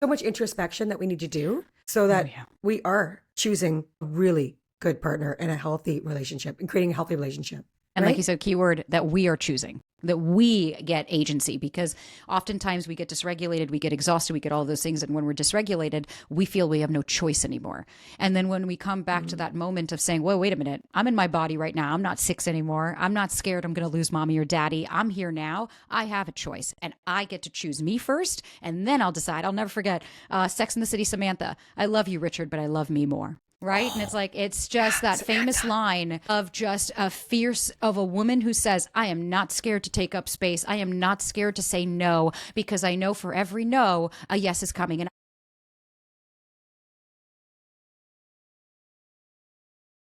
So much introspection that we need to do so that we are choosing a really good partner and a healthy relationship and creating a healthy relationship. And like you said, keyword that we are choosing, that we get agency, because oftentimes we get dysregulated, we get exhausted, we get all those things. And when we're dysregulated, we feel we have no choice anymore. And then when we come back to that moment of saying, well, wait a minute, I'm in my body right now. I'm not 6 anymore. I'm not scared I'm going to lose mommy or daddy. I'm here now. I have a choice and I get to choose me first. And then I'll decide. I'll never forget Sex and the City, Samantha. I love you, Richard, but I love me more. Right. And it's like, it's just that famous line of just a fierce of a woman who says, I am not scared to take up space. I am not scared to say no, because I know for every no, a yes is coming. And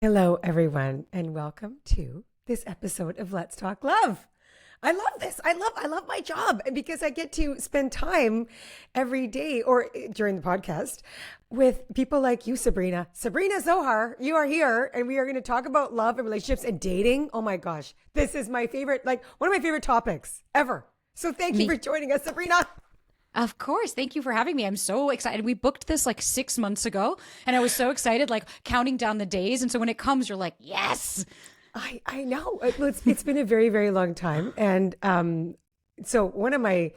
hello, everyone, and welcome to this episode of Let's Talk Love. I love this. I love my job because I get to spend time every day or during the podcast with people like you, Sabrina Zohar. You are here and we are going to talk about love and relationships and dating. Oh my gosh. This is my favorite, like one of my favorite topics ever. So thank you for joining us, Sabrina. Of course. Thank you for having me. I'm so excited. We booked this like 6 months ago and I was so excited, like counting down the days. And so when it comes, you're like, yes. I know. It's been a very, very long time. And so one of my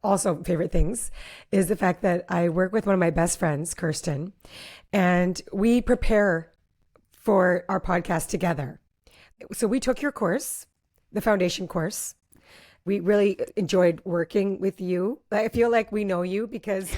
also favorite things is the fact that I work with one of my best friends, Kirsten, and we prepare for our podcast together. So we took your course, the foundation course. We really enjoyed working with you. I feel like we know you because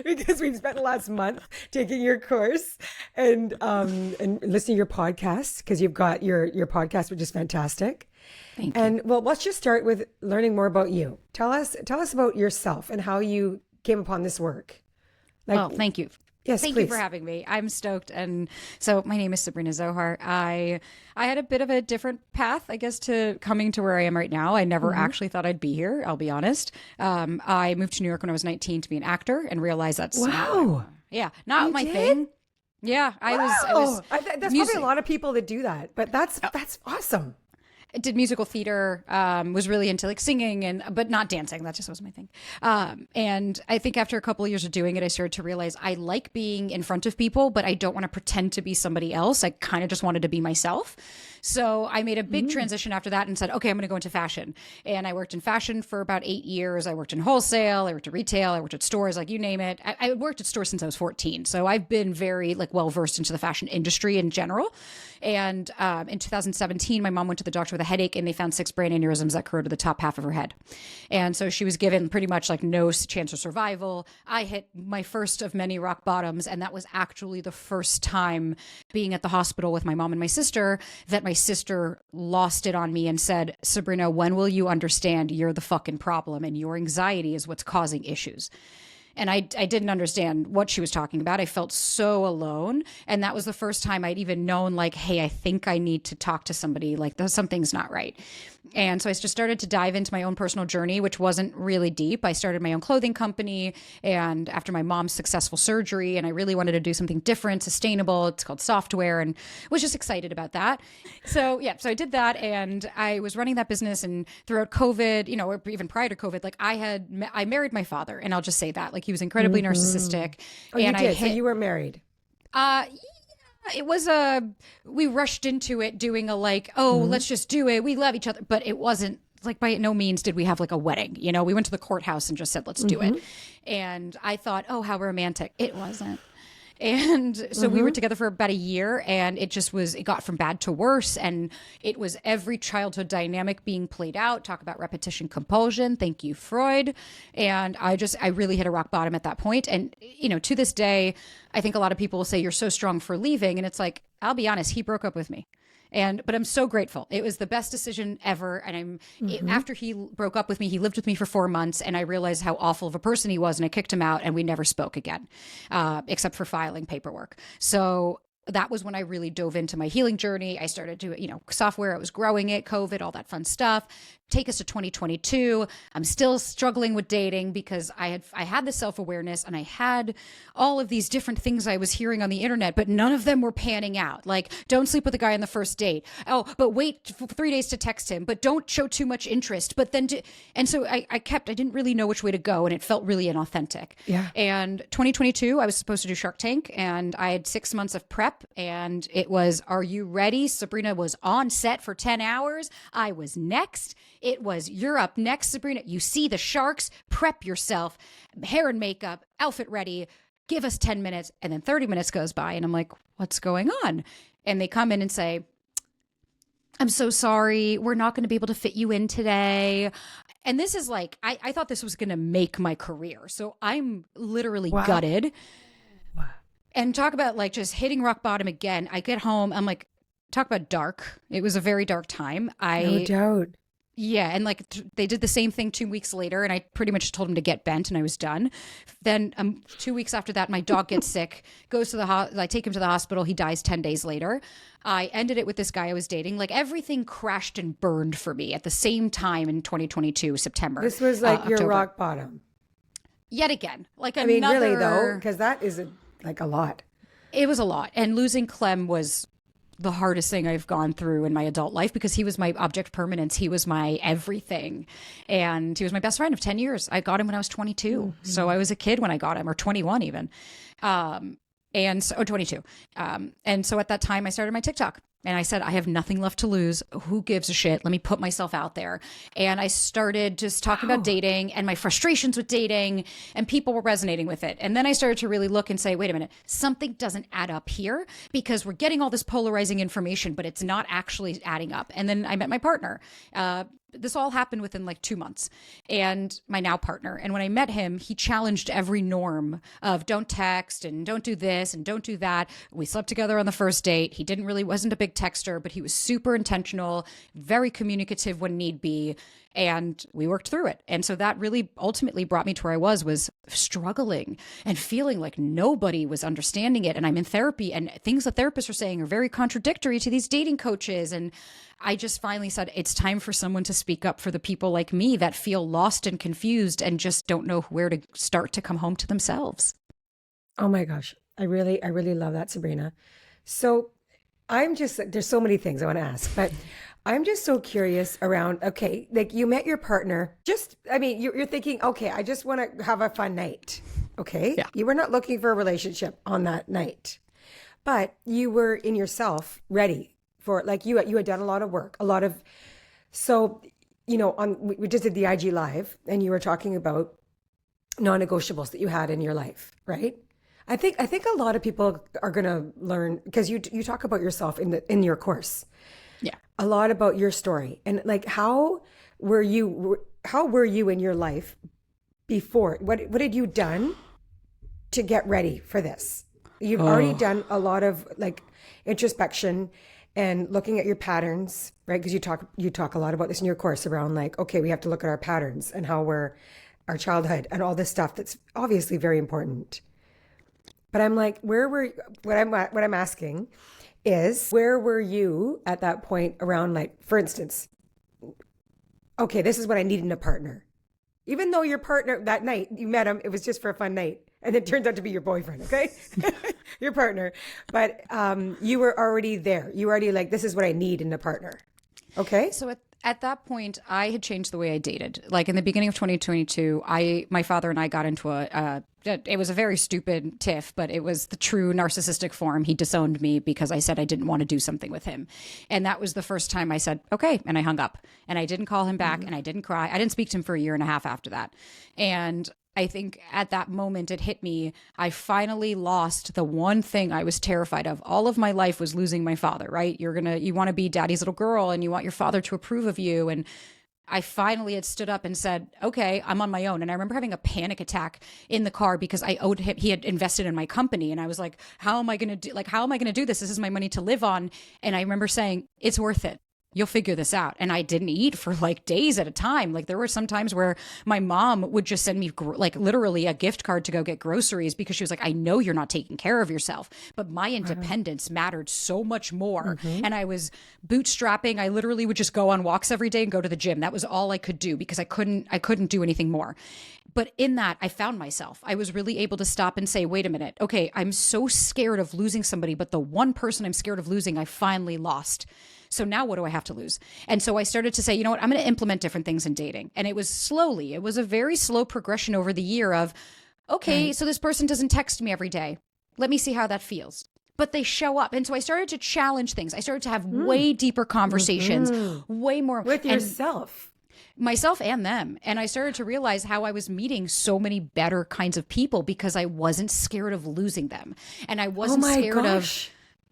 because we've spent the last month taking your course and listening to your podcast, because you've got your podcast, which is fantastic. Thank you. And well, let's just start with learning more about you. Tell us about yourself and how you came upon this work. Thank you. Yes, Thank please. you for having me. I'm stoked. And so my name is Sabrina Zohar. I had a bit of a different path, I guess, to coming to where I am right now. I never actually thought I'd be here, I'll be honest. I moved to New York when I was 19 to be an actor and realized that's not my thing. Yeah, I was That's probably a lot of people that do that, but that's awesome. I did musical theater, was really into like singing but not dancing. That just wasn't my thing. And I think after a couple of years of doing it, I started to realize I like being in front of people, but I don't want to pretend to be somebody else. I kind of just wanted to be myself. So I made a big transition after that and said, okay, I'm going to go into fashion. And I worked in fashion for about 8 years. I worked in wholesale, I worked at retail, I worked at stores, like you name it. I worked at stores since I was 14. So I've been very like well-versed into the fashion industry in general. And in 2017, my mom went to the doctor with a headache and they found 6 brain aneurysms that corroded the top half of her head. And so she was given pretty much like no chance of survival. I hit my first of many rock bottoms. And that was actually the first time being at the hospital with my mom and my sister that my sister lost it on me and said, Sabrina, when will you understand you're the fucking problem and your anxiety is what's causing issues? And I didn't understand what she was talking about. I felt so alone. And that was the first time I'd even known, like, hey, I think I need to talk to somebody. Like, something's not right. And so I just started to dive into my own personal journey, which wasn't really deep. I started my own clothing company. And after my mom's successful surgery, and I really wanted to do something different, sustainable. It's called software, and was just excited about that. So I did that. And I was running that business. And throughout COVID, you know, or even prior to COVID, like I married my father. And I'll just say that. Like, he was incredibly narcissistic. Oh, and you did? So you were married? It was we rushed into it doing a like, let's just do it. We love each other. But it wasn't like, by no means did we have like a wedding. You know, we went to the courthouse and just said, let's do it. And I thought, oh, how romantic. It wasn't. And so we were together for about a year, and it got from bad to worse. And it was every childhood dynamic being played out. Talk about repetition compulsion. Thank you, Freud. And I really hit a rock bottom at that point. And, you know, to this day, I think a lot of people will say, you're so strong for leaving. And it's like, I'll be honest, he broke up with me. But I'm so grateful. It was the best decision ever. And after he broke up with me, he lived with me for 4 months, and I realized how awful of a person he was, and I kicked him out, and we never spoke again, except for filing paperwork. So that was when I really dove into my healing journey. I started to, software, I was growing it, COVID, all that fun stuff. Take us to 2022. I'm still struggling with dating because I had the self-awareness and I had all of these different things I was hearing on the internet, but none of them were panning out. Like, don't sleep with a guy on the first date. Oh, but wait for 3 days to text him, but don't show too much interest. But then, and so I didn't really know which way to go, and it felt really inauthentic. Yeah. And 2022, I was supposed to do Shark Tank, and I had 6 months of prep, and it was, are you ready? Sabrina was on set for 10 hours. I was next. It was, you're up next, Sabrina. You see the sharks, prep yourself, hair and makeup, outfit ready, give us 10 minutes. And then 30 minutes goes by and I'm like, what's going on? And they come in and say, I'm so sorry. We're not going to be able to fit you in today. And this is like, I thought this was going to make my career. So I'm literally gutted. Wow. And talk about like just hitting rock bottom again. I get home. I'm like, talk about dark. It was a very dark time. No doubt. Yeah, and like they did the same thing 2 weeks later, and I pretty much told him to get bent, and I was done. Then 2 weeks after that, my dog gets sick, goes to I take him to the hospital. He dies 10 days later. I ended it with this guy I was dating. Like everything crashed and burned for me at the same time in 2022, September. This was like your October. rock bottom. Yet again, like I another. mean, really though, because that is like a lot. It was a lot, and losing Clem was the hardest thing I've gone through in my adult life because he was my object permanence. He was my everything. And he was my best friend of 10 years. I got him when I was 22. Mm-hmm. So I was a kid when I got him, or 21 even. 22. And so at that time I started my TikTok and I said, I have nothing left to lose. Who gives a shit? Let me put myself out there. And I started just talking about dating and my frustrations with dating, and people were resonating with it. And then I started to really look and say, wait a minute, something doesn't add up here because we're getting all this polarizing information, but it's not actually adding up. And then I met my partner. This all happened within like 2 months, and my now partner. And when I met him, he challenged every norm of don't text and don't do this and don't do that. We slept together on the first date. He wasn't a big texter, but he was super intentional, very communicative when need be. And we worked through it. And so that really ultimately brought me to where I was struggling and feeling like nobody was understanding it. And I'm in therapy, and things the therapists are saying are very contradictory to these dating coaches. And I just finally said, it's time for someone to speak up for the people like me that feel lost and confused and just don't know where to start to come home to themselves. Oh my gosh. I really love that, Sabrina. So there's so many things I want to ask, but I'm just so curious around, okay, like you met your partner, you're thinking, okay, I just want to have a fun night. Okay. Yeah. You were not looking for a relationship on that night, but you were in yourself ready for, like you had done a lot of work, so, we just did the IG live and you were talking about non-negotiables that you had in your life, right? I think a lot of people are going to learn, because you talk about yourself in your course. Yeah. A lot about your story, and like how were you in your life before? What had you done to get ready for this? You've already done a lot of like introspection and looking at your patterns, right? Because you talk a lot about this in your course around like, okay, we have to look at our patterns and how our childhood and all this stuff that's obviously very important. But I'm like, what I'm asking is, where were you at that point around, like, for instance, okay, this is what I need in a partner. Even though your partner, that night you met him, it was just for a fun night. And it turns out to be your boyfriend, okay? Your partner. But you were already there. You were already like, this is what I need in a partner. Okay? So at that point, I had changed the way I dated. Like in the beginning of 2022, my father and I got into it was a very stupid tiff, but it was the true narcissistic form. He disowned me because I said I didn't want to do something with him. And that was the first time I said, okay. And I hung up, and I didn't call him back, and I didn't cry. I didn't speak to him for a year and a half after that. And I think at that moment it hit me. I finally lost the one thing I was terrified of. All of my life was losing my father, right? You want to be daddy's little girl, and you want your father to approve of you. And I finally had stood up and said, okay, I'm on my own. And I remember having a panic attack in the car because I owed him, he had invested in my company. And I was like, how am I going to do this? This is my money to live on. And I remember saying, it's worth it. you'll figure this out. And I didn't eat for like days at a time. Like there were some times where my mom would just send me like literally a gift card to go get groceries because she was like, I know you're not taking care of yourself, but my independence mattered so much more. And I was bootstrapping. I literally would just go on walks every day and go to the gym. That was all I could do because I couldn't do anything more. But in that, I found myself. I was really able to stop and say, wait a minute. Okay, I'm so scared of losing somebody, but the one person I'm scared of losing, I finally lost. So now what do I have to lose? And so I started to say, you know what, I'm going to implement different things in dating. And it was slowly, it was a very slow progression over the year of, okay, so this person doesn't text me every day. Let me see how that feels. But they show up. And so I started to challenge things. I started to have way deeper conversations, way more. With yourself. Myself and them. And I started to realize how I was meeting so many better kinds of people because I wasn't scared of losing them. And I wasn't scared of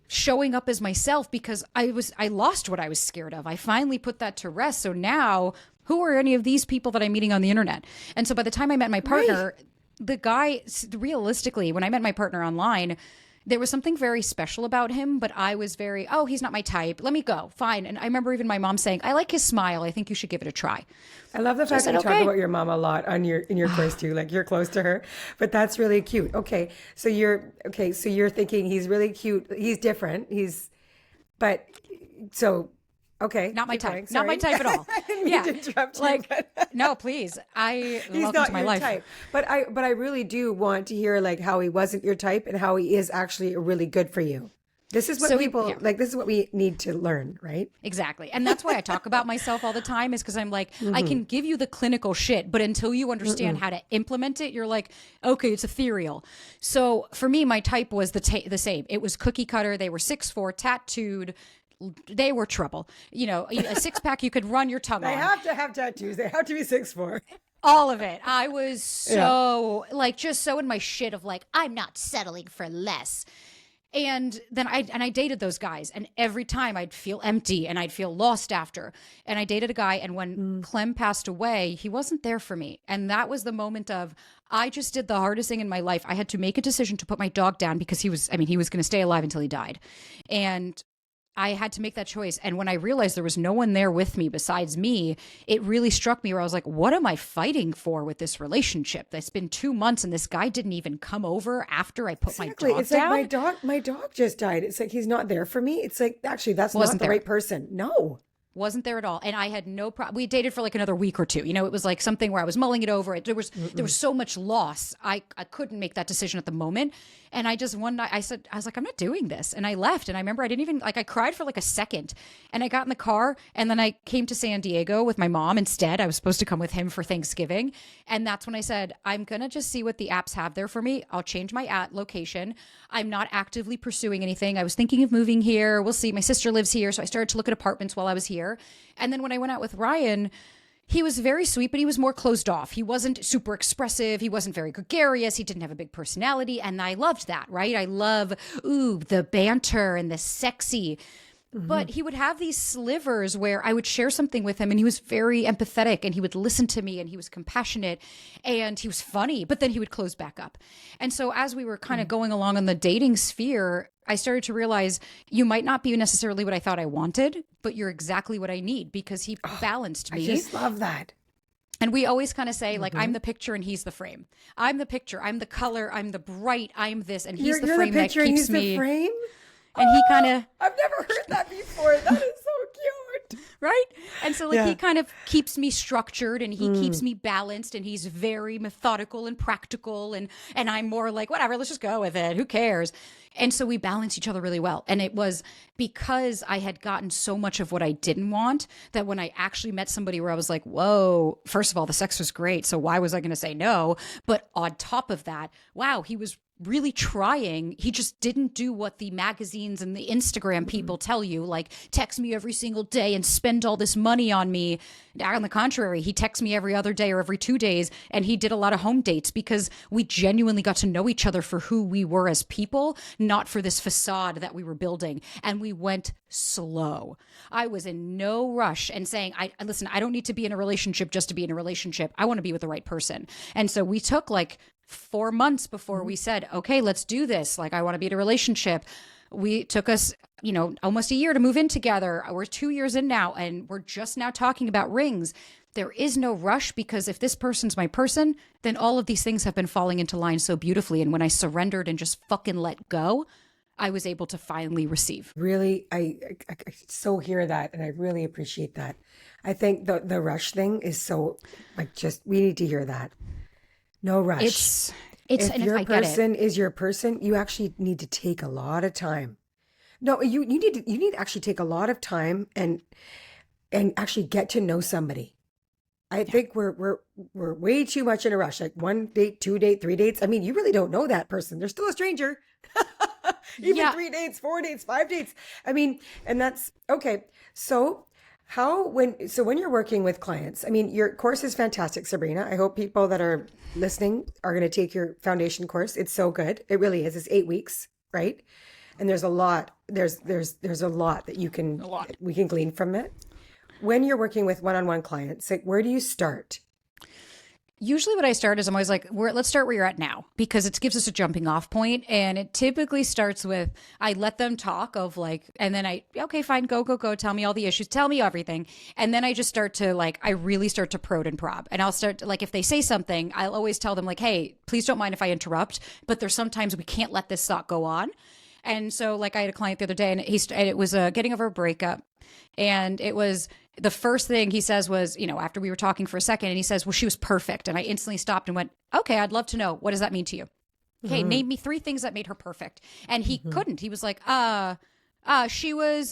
showing up as myself because I lost what I was scared of. I finally put that to rest. So now who are any of these people that I'm meeting on the internet? And so by the time I met my partner, the guy, realistically, when I met my partner online, there was something very special about him, but I was very, oh, he's not my type. Let me go. Fine. And I remember even my mom saying, I like his smile. I think you should give it a try. I love the fact that you talk about your mom a lot in your course too. Like you're close to her, but that's really cute. Okay. So you're thinking he's really cute. He's different. Okay. Not my type. Not my type at all. I didn't mean to interrupt you, like, no, please. He's not to my your life. type. But I really do want to hear like how he wasn't your type and how he is actually really good for you. This is what this is what we need to learn, right? Exactly. And that's why I talk about myself all the time is because I'm like, I can give you the clinical shit, but until you understand how to implement it, you're like, okay, it's ethereal. So for me, my type was the same. It was cookie cutter. They were 6'4", tattooed. They were trouble. You know, a six pack you could run your tongue on. They have to have tattoos. They have to be 6'4". All of it. I was so just so in my shit of like, I'm not settling for less. And then I dated those guys, and every time I'd feel empty and I'd feel lost after. And I dated a guy, and when Clem passed away, he wasn't there for me. And that was the moment of, I just did the hardest thing in my life. I had to make a decision to put my dog down because he was going to stay alive until he died. And I had to make that choice. And when I realized there was no one there with me besides me, it really struck me where I was like, what am I fighting for with this relationship? It's been 2 months and this guy didn't even come over after I put my dog down. It's like my dog just died. It's like he's not there for me. It's like, actually, that's not the right person. No. Wasn't there at all. And I had no problem. We dated for like another week or two. You know, it was like something where I was mulling it over. There was so much loss. I couldn't make that decision at the moment. And I just one night I was like, I'm not doing this. And I left. And I remember I didn't even I cried for like a second. And I got in the car and then I came to San Diego with my mom instead. I was supposed to come with him for Thanksgiving. And that's when I said, I'm going to just see what the apps have there for me. I'll change my location. I'm not actively pursuing anything. I was thinking of moving here. We'll see. My sister lives here. So I started to look at apartments while I was here. And then when I went out with Ryan, he was very sweet, but he was more closed off. He wasn't super expressive. He wasn't very gregarious. He didn't have a big personality. And I loved that, right? I love, the banter and the sexy. But he would have these slivers where I would share something with him and he was very empathetic and he would listen to me and he was compassionate and he was funny, but then he would close back up. And so as we were kind of going along on the dating sphere, I started to realize you might not be necessarily what I thought I wanted, but you're exactly what I need because he balanced me. I just love that. And we always kind of say, like, I'm the picture and he's the frame. I'm the picture. I'm the color. I'm the bright. I'm this. And he's the frame that keeps me. The frame? And he kind of... I've never heard that before. That is so cute. Right? And so he kind of keeps me structured and he keeps me balanced and he's very methodical and practical. And I'm more like, whatever, let's just go with it. Who cares? And so we balance each other really well. And it was because I had gotten so much of what I didn't want that when I actually met somebody where I was like, whoa, first of all, the sex was great. So why was I going to say no? But on top of that, wow, he was really trying. He just didn't do what the magazines and the Instagram people tell you, like text me every single day and spend all this money on me. On the contrary, he texts me every other day or every 2 days, and he did a lot of home dates because we genuinely got to know each other for who we were as people, not for this facade that we were building. And we went slow. I was in no rush and saying, listen, I don't need to be in a relationship just to be in a relationship. I want to be with the right person. And so we took like 4 months before we said, okay, let's do this. Like, I want to be in a relationship. We took us almost a year to move in together. We're 2 years in now, and we're just now talking about rings. There is no rush, because if this person's my person, then all of these things have been falling into line so beautifully. And when I surrendered and just fucking let go, I was able to finally receive. Really, I so hear that, and I really appreciate that. I think the rush thing is so, like, just, we need to hear that. No rush. It's If and your I get it. person is your person, you actually need to take a lot of time. No, you need to actually take a lot of time and actually get to know somebody. I think we're way too much in a rush. Like 1 date, 2 date, 3 dates. I mean, you really don't know that person. They're still a stranger. Even Yeah. 3 dates, 4 dates, 5 dates. I mean, and that's okay. So when you're working with clients, I mean, your course is fantastic, Sabrina. I hope people that are listening are going to take your foundation course. It's so good. It really is. It's 8 weeks, right? And there's a lot. There's a lot that we can glean from it. When you're working with one-on-one clients, like, where do you start? Usually what I start is I'm always like, let's start where you're at now, because it gives us a jumping off point. And it typically starts with, I let them talk of like, and then okay, fine, go, tell me all the issues, tell me everything. And then I just start to like, I really start to prod and prob. And I'll start to, like, if they say something, I'll always tell them like, hey, please don't mind if I interrupt, but there's sometimes we can't let this thought go on. And so, like, I had a client the other day, and it was getting over a breakup. And it was the first thing he says was, after we were talking for a second, and he says, well, she was perfect. And I instantly stopped and went, okay, I'd love to know. What does that mean to you? Okay, name me 3 things that made her perfect. And he couldn't. He was like, she was,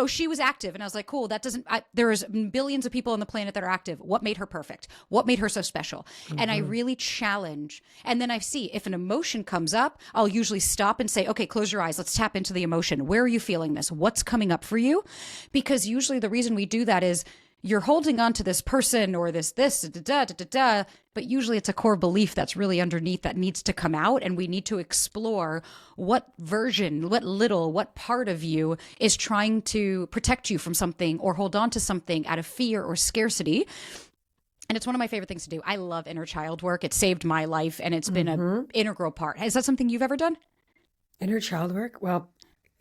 she was active. And I was like, cool, that doesn't, there's billions of people on the planet that are active. What made her perfect? What made her so special? And I really challenge. And then I see if an emotion comes up, I'll usually stop and say, okay, close your eyes. Let's tap into the emotion. Where are you feeling this? What's coming up for you? Because usually the reason we do that is you're holding on to this person or this, but usually it's a core belief that's really underneath that needs to come out. And we need to explore what version, what part of you is trying to protect you from something or hold on to something out of fear or scarcity. And it's one of my favorite things to do. I love inner child work. It saved my life, and it's been an integral part. Is that something you've ever done? Inner child work? Well,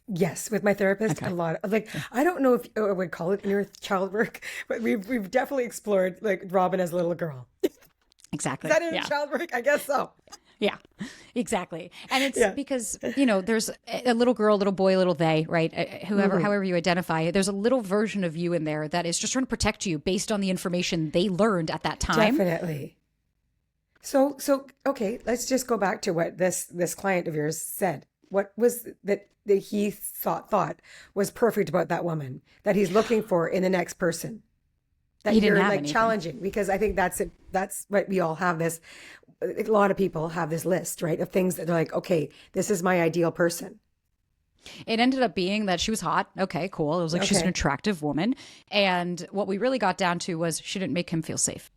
yes, with my therapist, a lot. Like, I don't know if I would call it inner child work, but we've definitely explored, like, Robin as a little girl. Exactly. Is that inner child work? I guess so. Yeah, exactly. And it's because, there's a little girl, little boy, little they, right? However you identify, there's a little version of you in there that is just trying to protect you based on the information they learned at that time. Definitely. So okay, let's just go back to what this client of yours said. What was that he thought was perfect about that woman that he's looking for in the next person? That He didn't you're have like anything. challenging, because I think that's it. That's what we all have this. A lot of people have this list, right, of things that they're like, okay, this is my ideal person. It ended up being that she was hot. Okay, cool. It was like she's an Okay. attractive woman. And what we really got down to was she didn't make him feel safe.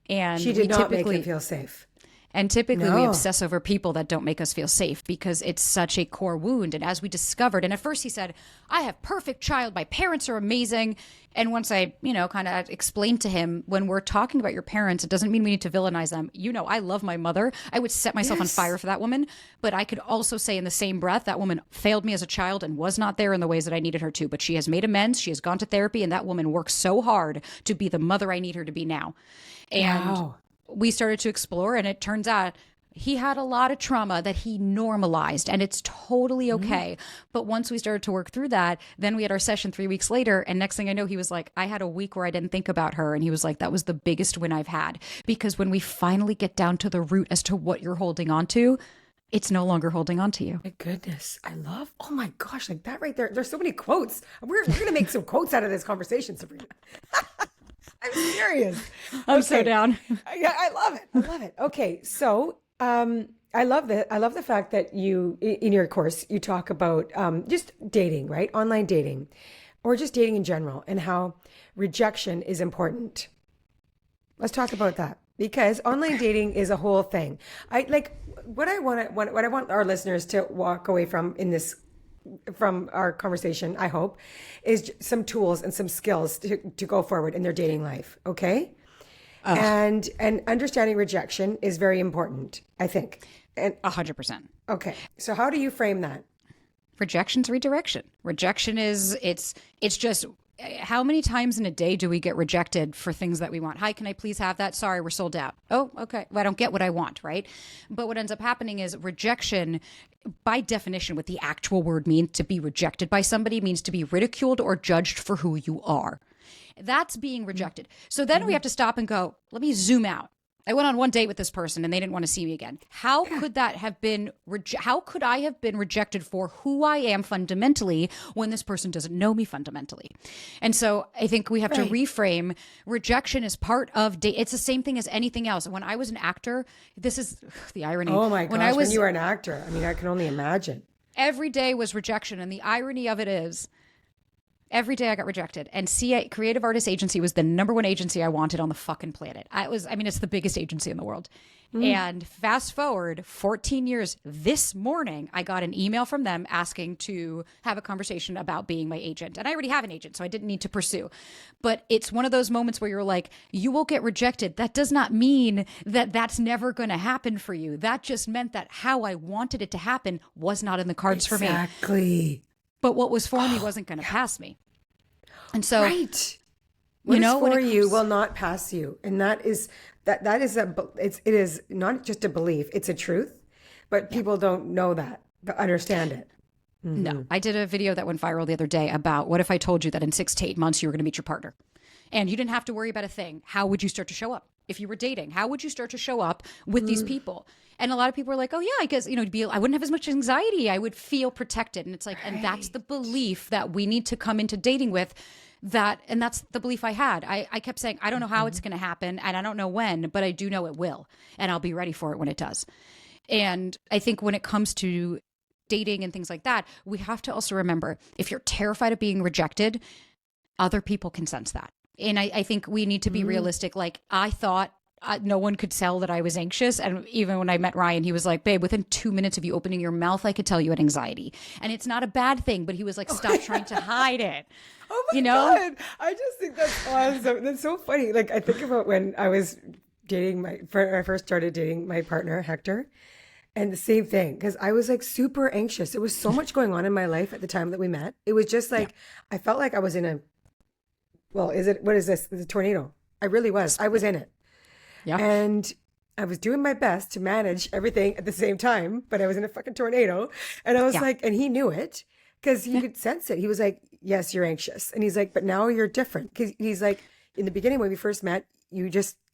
And She did not make him feel safe. And typically we No. obsess over people that don't make us feel safe because it's such a core wound. And as we discovered, and at first he said, I have perfect child. My parents are amazing. And once I, kind of explained to him, when we're talking about your parents, it doesn't mean we need to villainize them. I love my mother. I would set myself on fire for that woman. But I could also say in the same breath, that woman failed me as a child and was not there in the ways that I needed her to. But she has made amends. She has gone to therapy. And that woman works so hard to be the mother I need her to be now. And Wow. we started to explore, and it turns out he had a lot of trauma that he normalized, and it's totally okay. But once we started to work through that, then we had our session 3 weeks later, and next thing I know, he was like, I had a week where I didn't think about her. And he was like, that was the biggest win I've had. Because when we finally get down to the root as to what you're holding on to, it's no longer holding on to you. My goodness. Oh my gosh, like that right there. There's so many quotes. We're going to make some quotes out of this conversation, Sabrina. I'm serious. I'm so down. Yeah, I love it. Okay, so I love that. I love the fact that you, in your course, you talk about just dating, right? Online dating, or just dating in general, and how rejection is important. Let's talk about that, because online dating is a whole thing. What I want our listeners to walk away from our conversation, I hope, is some tools and some skills to go forward in their dating life. Okay. And understanding rejection is very important, I think. And 100%. okay. So how do you frame that? Rejection's redirection. Rejection is it's just how many times in a day do we get rejected for things that we want? Hi, can I please have that? Sorry, we're sold out. Oh, okay. Well, I don't get what I want, right? But what ends up happening is rejection, by definition, what the actual word means, to be rejected by somebody, means to be ridiculed or judged for who you are. That's being rejected. So then we have to stop and go, let me zoom out. I went on one date with this person and they didn't want to see me again. How could that have been, how could I have been rejected for who I am fundamentally when this person doesn't know me fundamentally? And so I think we have to reframe. Rejection is part of date. It's the same thing as anything else. When I was an actor, this is the irony. Oh my gosh, when you were an actor, I mean, I can only imagine. Every day was rejection. And the irony of it is, every day I got rejected. And Creative Artists Agency was the number one agency I wanted on the fucking planet. It's the biggest agency in the world. And fast forward 14 years, this morning, I got an email from them asking to have a conversation about being my agent. And I already have an agent, so I didn't need to pursue. But it's one of those moments where you're like, you will get rejected. That does not mean that that's never going to happen for you. That just meant that how I wanted it to happen was not in the cards for me. Exactly. But what was for me wasn't going to pass me. And so, right. What is for you will not pass you. And that is it is not just a belief, it's a truth, but people don't know that, but understand it. Mm-hmm. No, I did a video that went viral the other day about what if I told you that in 6 to 8 months you were going to meet your partner and you didn't have to worry about a thing. How would you start to show up? If you were dating, how would you start to show up with these people? And a lot of people are like, oh yeah, I guess, I wouldn't have as much anxiety. I would feel protected. And it's like, and that's the belief that we need to come into dating with. And that's the belief I had. I kept saying, I don't know how it's going to happen and I don't know when, but I do know it will. And I'll be ready for it when it does. And I think when it comes to dating and things like that, we have to also remember, if you're terrified of being rejected, other people can sense that. And I think we need to be realistic. Like, I thought no one could tell that I was anxious. And even when I met Ryan, he was like, babe, within 2 minutes of you opening your mouth, I could tell you had anxiety. And it's not a bad thing, but he was like, stop trying to hide it. Oh my God. I just think that's awesome. That's so funny. Like, I think about when I was I first started dating my partner, Hector. And the same thing, because I was like super anxious. There was so much going on in my life at the time that we met. It was just like, I felt like I was in what is this? It's a tornado. I really was. I was in it. Yeah. And I was doing my best to manage everything at the same time, but I was in a fucking tornado. And I was like, and he knew it because he could sense it. He was like, yes, you're anxious. And he's like, but now you're different. Because he's like, in the beginning when we first met,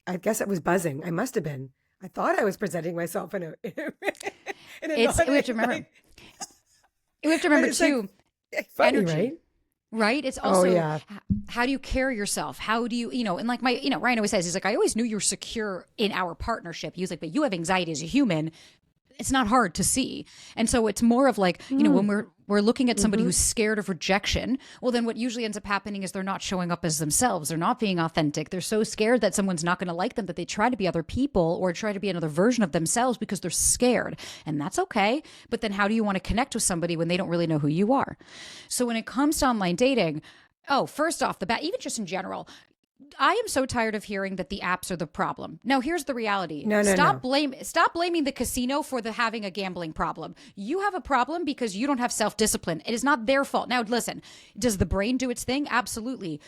I guess I was buzzing. I must have been. I thought I was presenting myself in a we have to remember. We have to remember too. Like, funny, energy. Right? Right. It's also, how do you carry yourself? How do you, and like Ryan always says, he's like, I always knew you were secure in our partnership. He was like, but you have anxiety as a human. It's not hard to see. And so it's more of like, when we're looking at somebody who's scared of rejection, well, then what usually ends up happening is they're not showing up as themselves. They're not being authentic. They're so scared that someone's not going to like them that they try to be other people or try to be another version of themselves because they're scared. And that's okay. But then how do you want to connect with somebody when they don't really know who you are? So when it comes to online dating, first off the bat, even just in general, I am so tired of hearing that the apps are the problem. Now, here's the reality. Stop blaming the casino for having a gambling problem. You have a problem because you don't have self-discipline. It is not their fault. Now, listen, does the brain do its thing? Absolutely.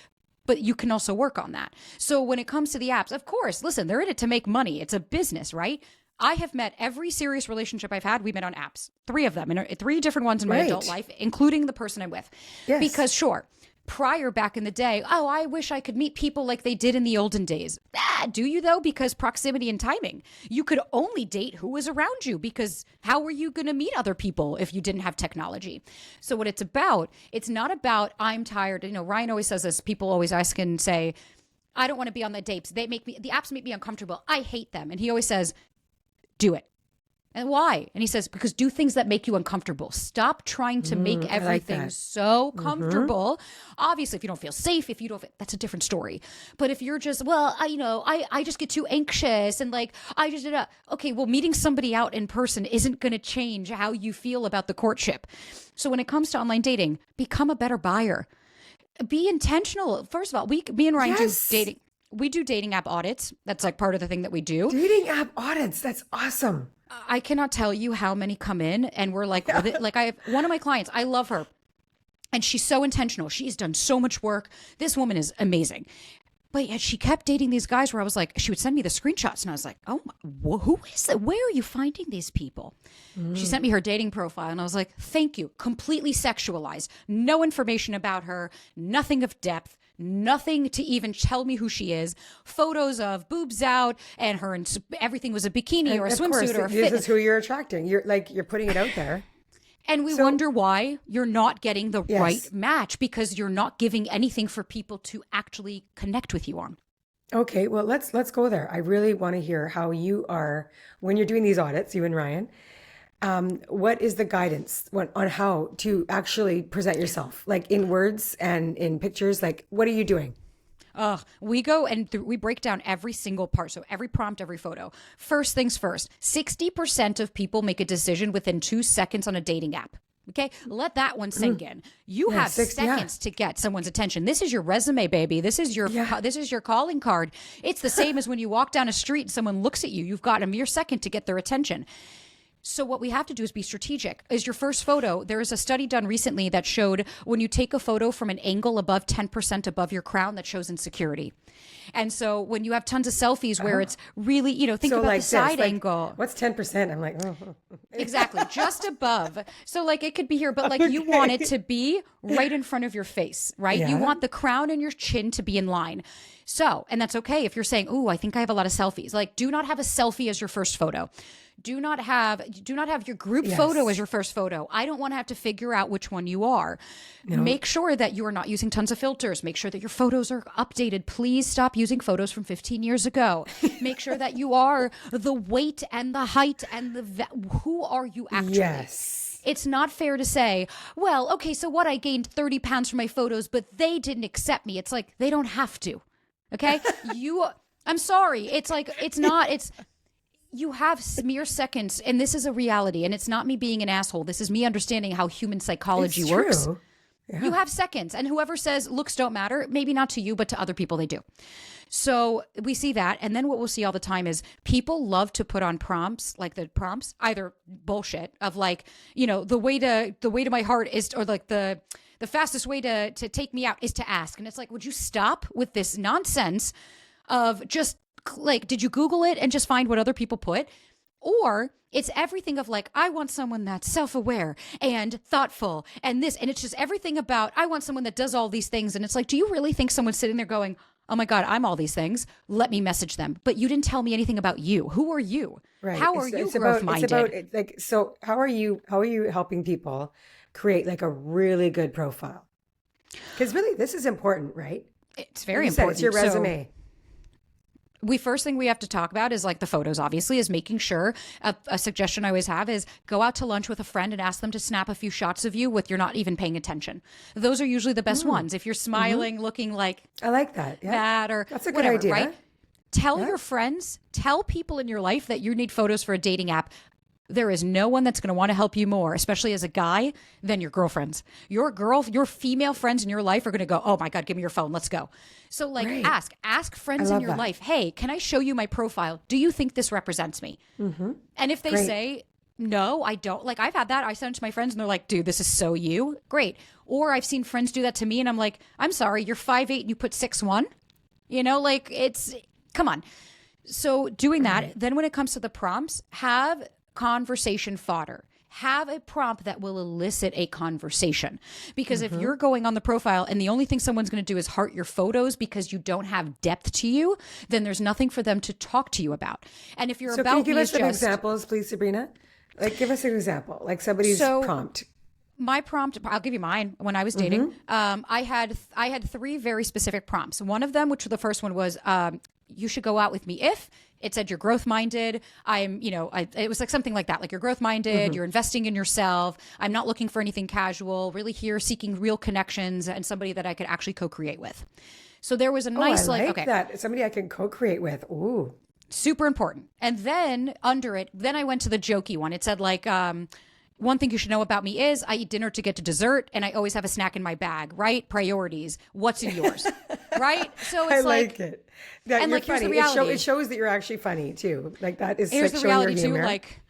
But you can also work on that. So when it comes to the apps, of course, listen, they're in it to make money. It's a business, right? I have met every serious relationship I've had. We met on apps, 3 of them, and 3 different ones in my adult life, including the person I'm with. Yes. Because sure, prior back in the day, I wish I could meet people like they did in the olden days. Do you though? Because proximity and timing. You could only date who was around you because how were you going to meet other people if you didn't have technology? So what it's not about I'm tired. Ryan always says this. People always ask and say, I don't want to be on the dates. The apps make me uncomfortable. I hate them. And he always says, do it. And why? And he says, because do things that make you uncomfortable. Stop trying to make everything so comfortable. Obviously, if you don't feel safe, that's a different story. But if you're just, I just get too anxious and like, okay, well, meeting somebody out in person isn't going to change how you feel about the courtship. So when it comes to online dating, become a better buyer. Be intentional. First of all, me and Ryan do dating. We do dating app audits. That's like part of the thing that we do. Dating app audits. That's awesome. I cannot tell you how many come in and we're like, like I have one of my clients, I love her. And she's so intentional. She's done so much work. This woman is amazing. But yet she kept dating these guys where I was like, she would send me the screenshots and I was like, oh, who is it? Where are you finding these people? She sent me her dating profile and I was like, thank you. Completely sexualized. No information about her. Nothing of depth. Nothing to even tell me who she is. Photos of boobs out and her, and everything was a bikini or a swimsuit or a this fitness. is who you're attracting. You're putting it out there. And we wonder why you're not getting the right match, because you're not giving anything for people to actually connect with you on. Okay, well, let's go there. I really want to hear how you are when you're doing these audits, you and Ryan. What is the guidance on how to actually present yourself, like in words and in pictures? Like, what are you doing? We go and we break down every single part. So every prompt, every photo. First things first, 60% of people make a decision within 2 seconds on a dating app. Okay, let that one sink in. You have seconds to get someone's attention. This is your resume, baby. This is your calling card. It's the same as when you walk down a street and someone looks at you. You've got a mere second to get their attention. So what we have to do is be strategic. Is your first photo, there is a study done recently that showed when you take a photo from an angle above 10% above your crown, that shows insecurity. And so when you have tons of selfies where it's really, think about the side angle. What's 10%? I'm like, Exactly. Just above. So like it could be here, but like you want it to be right in front of your face, right? Yeah. You want the crown and your chin to be in line. So, and that's okay if you're saying, oh, I think I have a lot of selfies. Like, do not have a selfie as your first photo. Do not have your group photo as your first photo. I don't want to have to figure out which one you are. No. Make sure that you are not using tons of filters. Make sure that your photos are updated. Please stop using photos from 15 years ago. Make sure that you are the weight and the height and who are you actually? Yes. It's not fair to say, well, okay, so what? I gained 30 pounds from my photos, but they didn't accept me. It's like, they don't have to. Okay? I'm sorry. It's like, you have mere seconds, and this is a reality, and it's not me being an asshole. This is me understanding how human psychology works. Yeah. You have seconds, and whoever says looks don't matter, maybe not to you, but to other people they do. So we see that, and then what we'll see all the time is people love to put on prompts, like the prompts, either bullshit of like, the way to my heart is, or like the fastest way to take me out is to ask. And it's like, would you stop with this nonsense of just like, did you Google it and just find what other people put? Or it's everything of like, I want someone that's self-aware and thoughtful and this, and it's just everything about, I want someone that does all these things. And it's like, do you really think someone's sitting there going, oh my God, I'm all these things. Let me message them. But you didn't tell me anything about you. Who are you? Right. How are you growth-minded? So how are you helping people create like a really good profile? Because really, this is important, right? It's very important. It's your resume. First thing we have to talk about is like the photos, obviously, is making sure a suggestion I always have is go out to lunch with a friend and ask them to snap a few shots of you with you're not even paying attention. Those are usually the best ones. If you're smiling, looking like I like that. Yeah. That or that's a whatever, good idea. Right? Tell your friends, tell people in your life that you need photos for a dating app. There is no one that's going to want to help you more, especially as a guy, than your girlfriends. Your female friends in your life are going to go, oh my God, give me your phone. Let's go. So like ask friends in your life, hey, can I show you my profile? Do you think this represents me? Mm-hmm. And if they say, no, I don't. Like I've had that. I send it to my friends and they're like, dude, this is so you. Great. Or I've seen friends do that to me and I'm like, I'm sorry, you're 5'8" and you put 6'1". Come on. So doing that, then when it comes to the prompts, have conversation fodder. Have a prompt that will elicit a conversation. Because if you're going on the profile and the only thing someone's going to do is heart your photos because you don't have depth to you, then there's nothing for them to talk to you about. And if you're can you give us some examples, please, Sabrina? Like, give us an example, like somebody's prompt. My prompt, I'll give you mine. When I was dating, I had 3 very specific prompts. One of them, which the first one was, you should go out with me if. It said you're growth minded. It was like something like that. Like you're growth minded. You're investing in yourself. I'm not looking for anything casual. Really here seeking real connections and somebody that I could actually co-create with. So there was a nice that somebody I can co-create with. Ooh, super important. And then under it, I went to the jokey one. It said like, one thing you should know about me is I eat dinner to get to dessert and I always have a snack in my bag, right? Priorities. What's in yours? Right? So it's I like it. That and you're like, here's funny. the reality. It shows that you're actually funny too. Like that is here's like the reality showing your humor. too. Like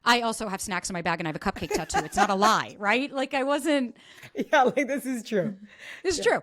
I also have snacks in my bag and I have a cupcake tattoo. It's not a lie, right? Like I wasn't. Yeah, like this is true. This is true.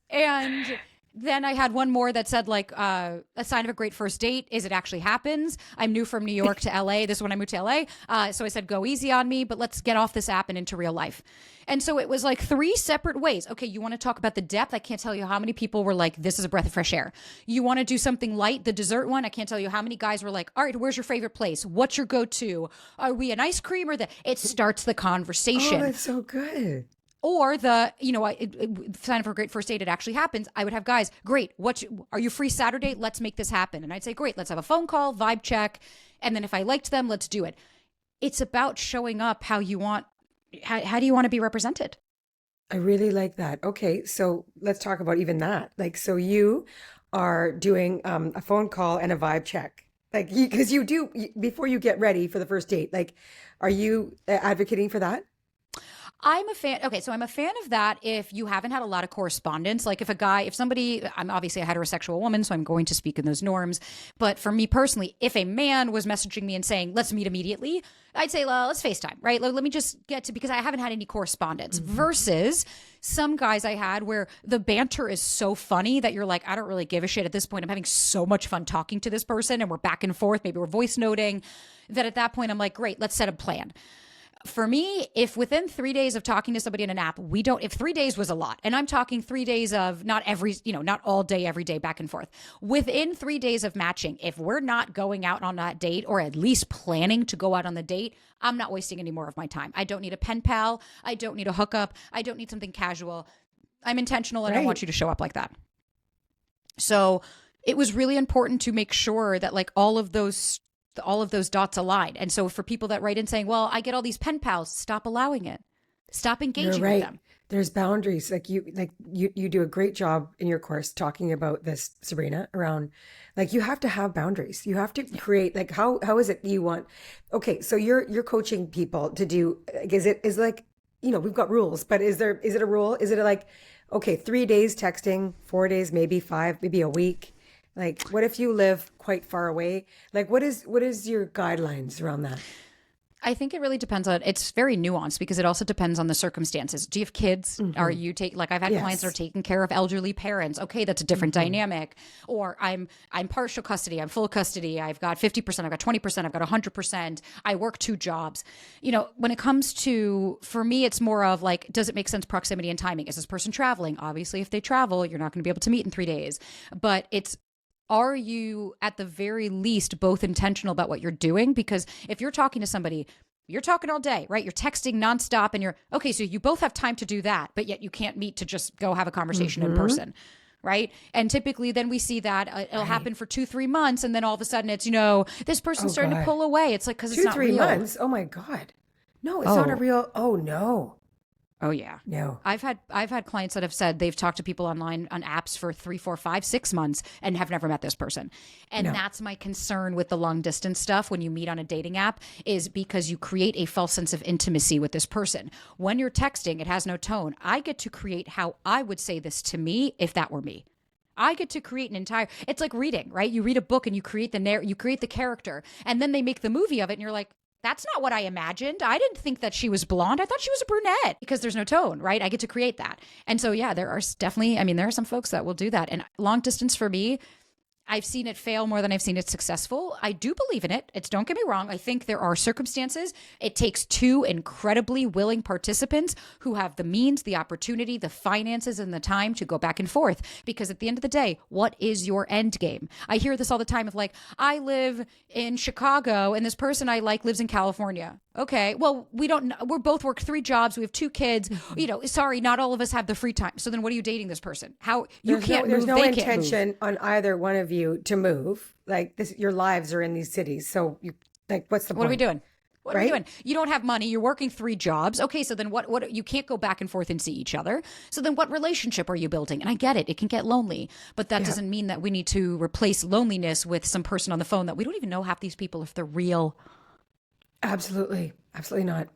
And then I had one more that said like a sign of a great first date is it actually happens. I'm new from New York to LA. This is when I moved to LA. So I said, go easy on me, but let's get off this app and into real life. And so it was like 3 separate ways. Okay, you want to talk about the depth? I can't tell you how many people were like, this is a breath of fresh air. You want to do something light, the dessert one? I can't tell you how many guys were like, all right, where's your favorite place? What's your go-to? Are we an ice cream or the? It starts the conversation. Oh, that's so good. Or the, sign up for a great first date, it actually happens. I would have guys, great, are you free Saturday? Let's make this happen. And I'd say, great, let's have a phone call, vibe check. And then if I liked them, let's do it. It's about showing up how you want, how do you want to be represented? I really like that. Okay, so let's talk about even that. Like, so you are doing a phone call and a vibe check. Like, because you do, before you get ready for the first date, like, are you advocating for that? I'm a fan. Okay, so I'm a fan of that if you haven't had a lot of correspondence. Like if somebody, I'm obviously a heterosexual woman, so I'm going to speak in those norms. But for me personally, if a man was messaging me and saying, let's meet immediately, I'd say, well, let's FaceTime, right? Let me just get to, because I haven't had any correspondence versus some guys I had where the banter is so funny that you're like, I don't really give a shit at this point. I'm having so much fun talking to this person and we're back and forth. Maybe we're voice noting that at that point, I'm like, great, let's set a plan. For me, if within 3 days of talking to somebody in an app, if 3 days was a lot, and I'm talking 3 days of not all day, every day, back and forth, within 3 days of matching, if we're not going out on that date or at least planning to go out on the date, I'm not wasting any more of my time. I don't need a pen pal. I don't need a hookup. I don't need something casual. I'm intentional and I want you to show up like that. So it was really important to make sure that like all of those dots align. And so for people that write in saying, well, I get all these pen pals, stop allowing it. Stop engaging with them. There's boundaries. You do a great job in your course talking about this, Sabrina, around like you have to have boundaries. You have to create like how is it you want? Okay, so you're coaching people to do is like, we've got rules, but is it a rule? Is it like, okay, 3 days texting, 4 days, maybe 5, maybe a week? Like, what if you live quite far away? Like, what is your guidelines around that? I think it really depends on, it's very nuanced because it also depends on the circumstances. Do you have kids? Mm-hmm. Are you I've had clients that are taking care of elderly parents. Okay, that's a different dynamic. Or I'm partial custody, I'm full custody, I've got 50%, I've got 20%, I've got 100%. I work 2 jobs. When it comes to, for me, it's more of like, does it make sense proximity and timing? Is this person traveling? Obviously, if they travel, you're not going to be able to meet in 3 days. But are you at the very least both intentional about what you're doing? Because if you're talking to somebody, you're talking all day, right? You're texting nonstop and okay, so you both have time to do that, but yet you can't meet to just go have a conversation in person, right? And typically then we see that it'll happen for 2-3 months. And then all of a sudden it's, this person's starting to pull away. It's like, because it's not real. 2-3 months? Oh my God. No, it's not a real, oh no. Oh yeah. No. I've had clients that have said they've talked to people online on apps for 3, 4, 5, 6 months and have never met this person. And that's my concern with the long distance stuff when you meet on a dating app, is because you create a false sense of intimacy with this person. When you're texting, it has no tone. I get to create how I would say this to me if that were me. I get to create it's like reading, right? You read a book and you create the character, and then they make the movie of it and you're like, that's not what I imagined. I didn't think that she was blonde. I thought she was a brunette, because there's no tone, right? I get to create that. And so, yeah, there are some folks that will do that. And long distance for me, I've seen it fail more than I've seen it successful. I do believe in it. Don't get me wrong. I think there are circumstances. It takes 2 incredibly willing participants who have the means, the opportunity, the finances, and the time to go back and forth. Because at the end of the day, what is your end game? I hear this all the time of like, I live in Chicago and this person I like lives in California. Okay, well, we both work 3 jobs. We have 2 kids. Sorry, not all of us have the free time. So then what are you dating this person? How you can't There's move, no they can't intention move. on either one of you to move. Like this, your lives are in these cities. So what's the point? What are we doing? What are we doing? You don't have money. You're working 3 jobs. Okay, so then what? You can't go back and forth and see each other. So then what relationship are you building? And I get it. It can get lonely. But that doesn't mean that we need to replace loneliness with some person on the phone that we don't even know half these people if they're real. Absolutely. Absolutely not.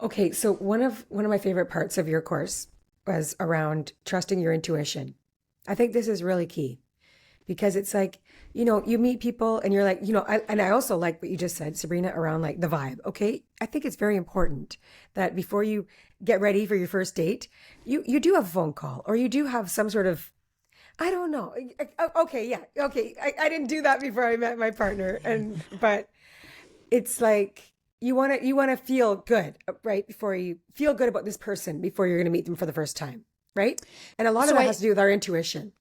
Okay, so one of my favorite parts of your course was around trusting your intuition. I think this is really key, because it's like, you meet people and you're like, I also like what you just said, Sabrina, around like the vibe. Okay. I think it's very important that before you get ready for your first date, you do have a phone call, or you do have some sort of, I don't know. Okay. Yeah. Okay. I didn't do that before I met my partner. But it's like, you want to feel good, right? Before you feel good about this person, before you're going to meet them for the first time. Right. And a lot of that has to do with our intuition.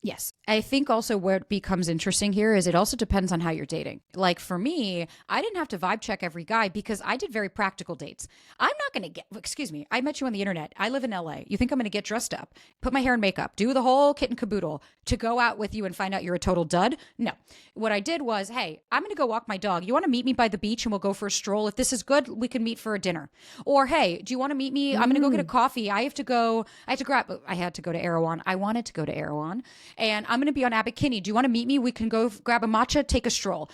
Yes. I think also what becomes interesting here is it also depends on how you're dating. Like for me, I didn't have to vibe check every guy because I did very practical dates. I'm not going to excuse me, I met you on the internet. I live in LA. You think I'm going to get dressed up, put my hair and makeup, do the whole kit and caboodle to go out with you and find out you're a total dud? No. What I did was, hey, I'm going to go walk my dog. You want to meet me by the beach and we'll go for a stroll? If this is good, we can meet for a dinner. Or, hey, do you want to meet me? I'm going to go get a coffee. I had to go to Erewhon. I wanted to go to Erewhon. And I'm going to be on Abercrombie. Do you want to meet me? We can go grab a matcha, take a stroll.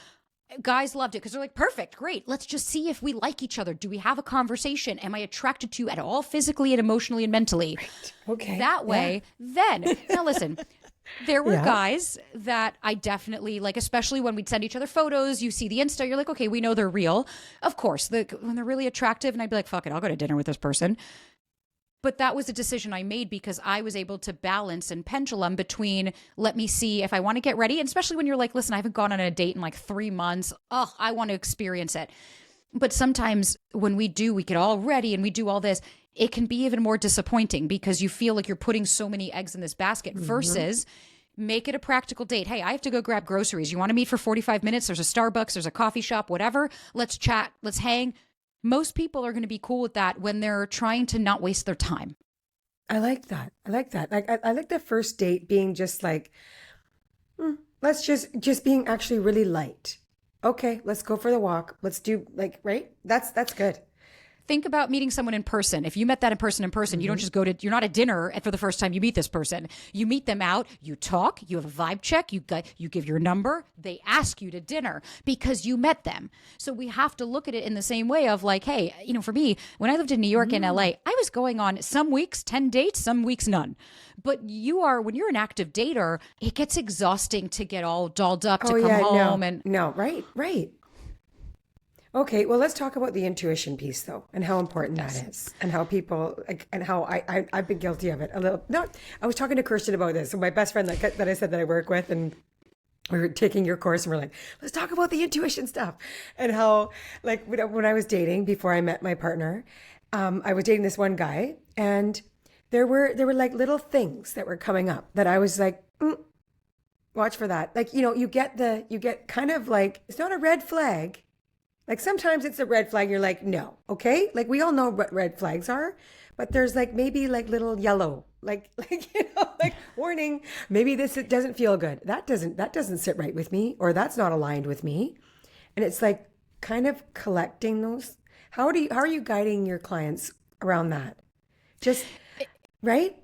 Guys loved it because they're like, perfect, great. Let's just see if we like each other. Do we have a conversation? Am I attracted to you at all physically and emotionally and mentally? Right. Okay. That way, then, now listen, there were guys that I definitely like, especially when we'd send each other photos, you see the Insta, you're like, okay, we know they're real. Of course, when they're really attractive, and I'd be like, fuck it, I'll go to dinner with this person. But that was a decision I made because I was able to balance and pendulum between, let me see if I want to get ready. And especially when you're like, listen, I haven't gone on a date in like 3 months. Oh, I want to experience it. But sometimes when we get all ready and we do all this, it can be even more disappointing because you feel like you're putting so many eggs in this basket versus make it a practical date. Hey, I have to go grab groceries. You want to meet for 45 minutes? There's a Starbucks, there's a coffee shop, whatever. Let's chat, let's hang. Most people are going to be cool with that when they're trying to not waste their time. I like that. Like I like the first date being just like, let's just being actually really light. Okay, let's go for the walk. Let's do right? That's good. Think about meeting someone in person. If you met that in person, you don't just you're not at dinner for the first time you meet this person. You meet them out, you talk, you have a vibe check, you give your number, they ask you to dinner because you met them. So we have to look at it in the same way of like, hey, for me, when I lived in New York and LA, I was going on some weeks, 10 dates, some weeks, none. But when you're an active dater, it gets exhausting to get all dolled up to come home. Right. Okay, well, let's talk about the intuition piece, though, and how important that is, and how people, and how I've been guilty of it a little. No, I was talking to Kirsten about this. So my best friend that I said that I work with, and we were taking your course, and we're like, let's talk about the intuition stuff, and how, like, when I was dating before I met my partner, I was dating this one guy, and there were like little things that were coming up that I was like, watch for that. Like, you get kind of like, it's not a red flag. Like sometimes it's a red flag. You're like, no, okay. Like we all know what red flags are, but there's like maybe like little yellow, like warning. Maybe it doesn't feel good. That doesn't sit right with me, or that's not aligned with me. And it's like kind of collecting those. How are you guiding your clients around that? Just right.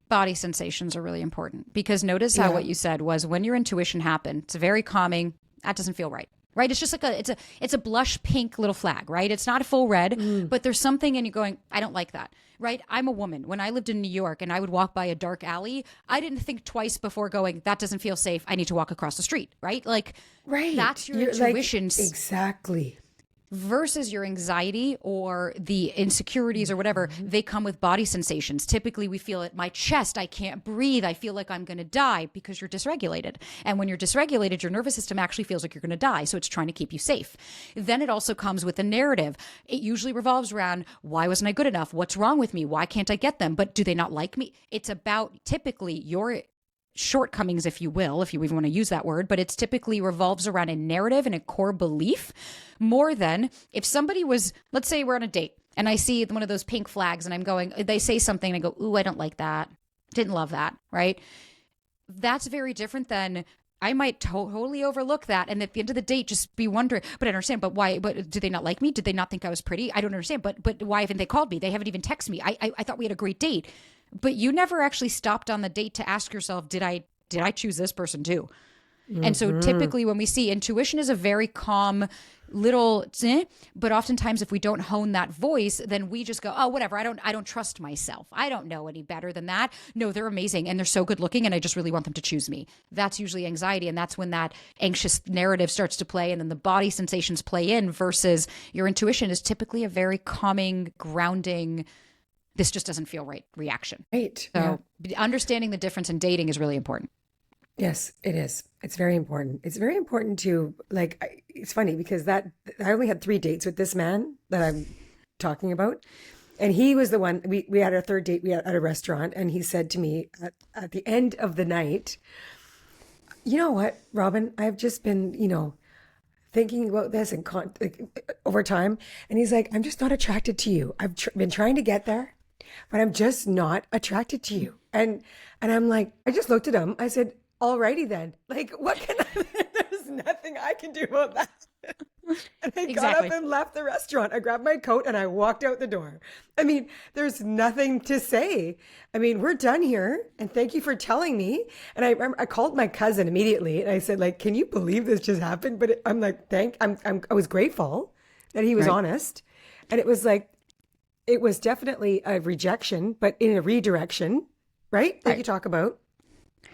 Body sensations are really important because notice how what you said was when your intuition happened, it's very calming. That doesn't feel right. Right. It's just like it's a blush pink little flag, right? It's not a full red, but there's something in you going, I don't like that. Right. I'm a woman. When I lived in New York and I would walk by a dark alley, I didn't think twice before going, that doesn't feel safe. I need to walk across the street. Right. Like, that's your intuition. Like, exactly. Versus your anxiety or the insecurities or whatever, they come with body sensations. Typically, we feel it, my chest, I can't breathe. I feel like I'm going to die because you're dysregulated. And when you're dysregulated, your nervous system actually feels like you're going to die. So it's trying to keep you safe. Then it also comes with a narrative. It usually revolves around, why wasn't I good enough? What's wrong with me? Why can't I get them? But do they not like me? It's about typically your shortcomings, if you will, if you even want to use that word, but it's typically revolves around a narrative and a core belief more than if somebody was, let's say we're on a date and I see one of those pink flags and I'm going, they say something and I go, ooh, I don't like that. Didn't love that. Right. That's very different than I might totally overlook that. And at the end of the date, just be wondering, but I understand, but why, but do they not like me? Did they not think I was pretty? I don't understand, but why haven't they called me? They haven't even texted me. I thought we had a great date. But you never actually stopped on the date to ask yourself, did I choose this person too? And so typically when we see intuition is a very calm, little, but oftentimes if we don't hone that voice, then we just go, oh, whatever. I don't trust myself. I don't know any better than that. No, they're amazing and they're so good looking and I just really want them to choose me. That's usually anxiety. And that's when that anxious narrative starts to play and then the body sensations play in versus your intuition is typically a very calming, grounding, this just doesn't feel right reaction. Right. So understanding the difference in dating is really important. Yes, it is. It's very important. It's very important to it's funny because I only had 3 dates with this man that I'm talking about. And he was the one, we had our 3rd date, we had at a restaurant. And he said to me at the end of the night, you know what, Robin, I've just been, thinking about this and over time. And he's like, I'm just not attracted to you. I've been trying to get there, but I'm just not attracted to you. And I'm like, I just looked at him. I said, alrighty then. Like, what can there's nothing I can do about that. And I got up and left the restaurant. I grabbed my coat and I walked out the door. I mean, there's nothing to say. I mean, we're done here. And thank you for telling me. And I remember I called my cousin immediately and I said, like, can you believe this just happened? But I'm like, I was grateful that he was honest. And it was like, it was definitely a rejection, but in a redirection, right? Like you talk about.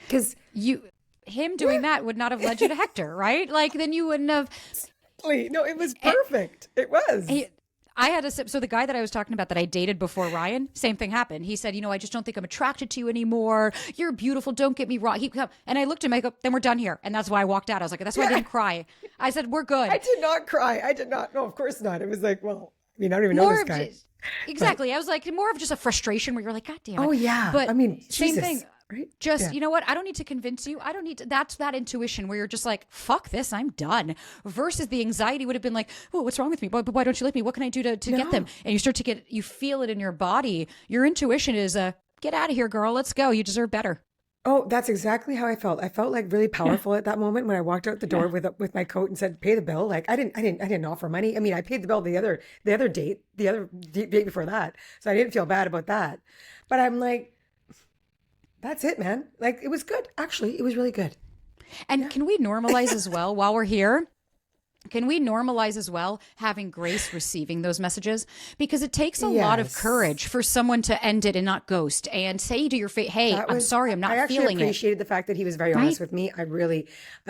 Because him doing that would not have led you to Hector, right? Like then you wouldn't have. No, it was perfect. It was. I had so the guy that I was talking about that I dated before Ryan, same thing happened. He said, I just don't think I'm attracted to you anymore. You're beautiful. Don't get me wrong. And I looked at him, I go, then we're done here. And that's why I walked out. I was like, that's why I didn't cry. I said, we're good. I did not cry. I did not. No, of course not. It was like, well, I don't even know this guy. Exactly. I was like, more of just a frustration where you're like, God damn it. Oh, yeah. But same Jesus. thing. Right? Just, you know what? I don't need to convince you. I don't need to. That's that intuition where you're just like, fuck this, I'm done. Versus the anxiety would have been like, oh, what's wrong with me? Why don't you like me? What can I do to get them? And you start to you feel it in your body. Your intuition is get out of here, girl. Let's go. You deserve better. Oh, that's exactly how I felt. I felt like really powerful at that moment when I walked out the door with my coat and said, pay the bill. Like I didn't offer money. I mean, I paid the bill the other date before that. So I didn't feel bad about that. But I'm like, that's it, man. Like it was good. Actually, it was really good. And can we normalize as well while we're here? Can we normalize as well having grace receiving those messages? Because it takes a lot of courage for someone to end it and not ghost and say to your face, hey, I'm sorry, I'm not feeling it. I actually appreciated the fact that he was very honest with me. I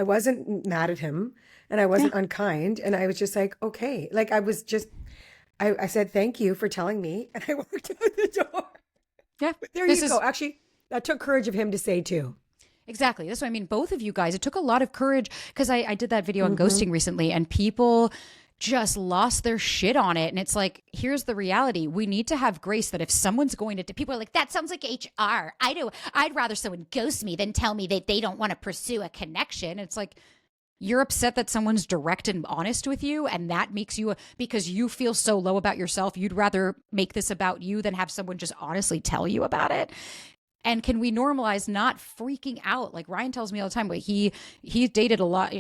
wasn't mad at him and I wasn't unkind. And I was just like, okay. Like I was just, I said, thank you for telling me. And I walked out the door. Yeah. But there you go. Actually, that took courage of him to say too. Exactly. That's what I mean. Both of you guys, it took a lot of courage because I did that video on ghosting recently and people just lost their shit on it. And it's like, here's the reality. We need to have grace that if someone's going to, people are like, that sounds like HR. I'd rather someone ghost me than tell me that they don't want to pursue a connection. It's like, you're upset that someone's direct and honest with you. And that makes you, because you feel so low about yourself, you'd rather make this about you than have someone just honestly tell you about it. And can we normalize not freaking out? Like Ryan tells me all the time, but he dated a lot,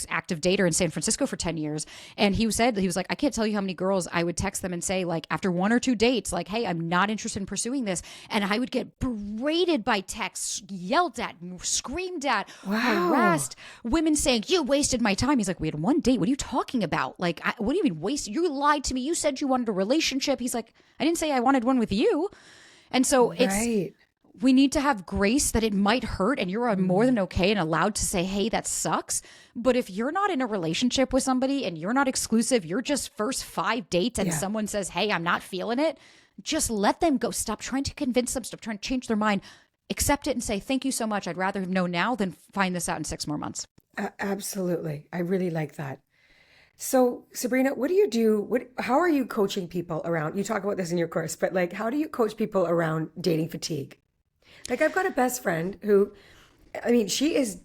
active dater in San Francisco for 10 years. And he was like, I can't tell you how many girls I would text them and say like after 1 or 2 dates, like, hey, I'm not interested in pursuing this. And I would get berated by texts, yelled at, screamed at, harassed, women saying, you wasted my time. He's like, we had 1 date. What are you talking about? Like, what do you mean waste? You lied to me. You said you wanted a relationship. He's like, I didn't say I wanted one with you. And so we need to have grace that it might hurt and you're more than okay and allowed to say, hey, that sucks. But if you're not in a relationship with somebody and you're not exclusive, you're just first 5 dates and someone says, hey, I'm not feeling it, just let them go. Stop trying to convince them. Stop trying to change their mind. Accept it and say, thank you so much. I'd rather know now than find this out in 6 more months. Absolutely. I really like that. So Sabrina, what do you do? How are you coaching people around? You talk about this in your course, but like, how do you coach people around dating fatigue? Like I've got a best friend who, I mean, she's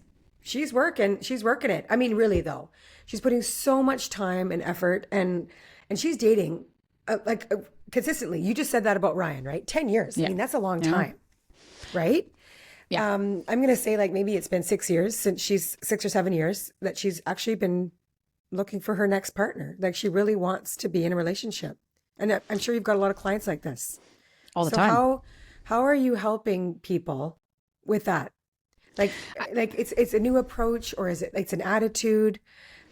working it. I mean, really though, she's putting so much time and effort and she's dating consistently. You just said that about Ryan, right? 10 years. Yeah. I mean, that's a long time, right? Yeah. I'm going to say like, maybe it's been 6 years since 6 or 7 years that she's actually been looking for her next partner. Like she really wants to be in a relationship. And I'm sure you've got a lot of clients like this. All the time. How are you helping people with that? Like it's a new approach or is it's an attitude?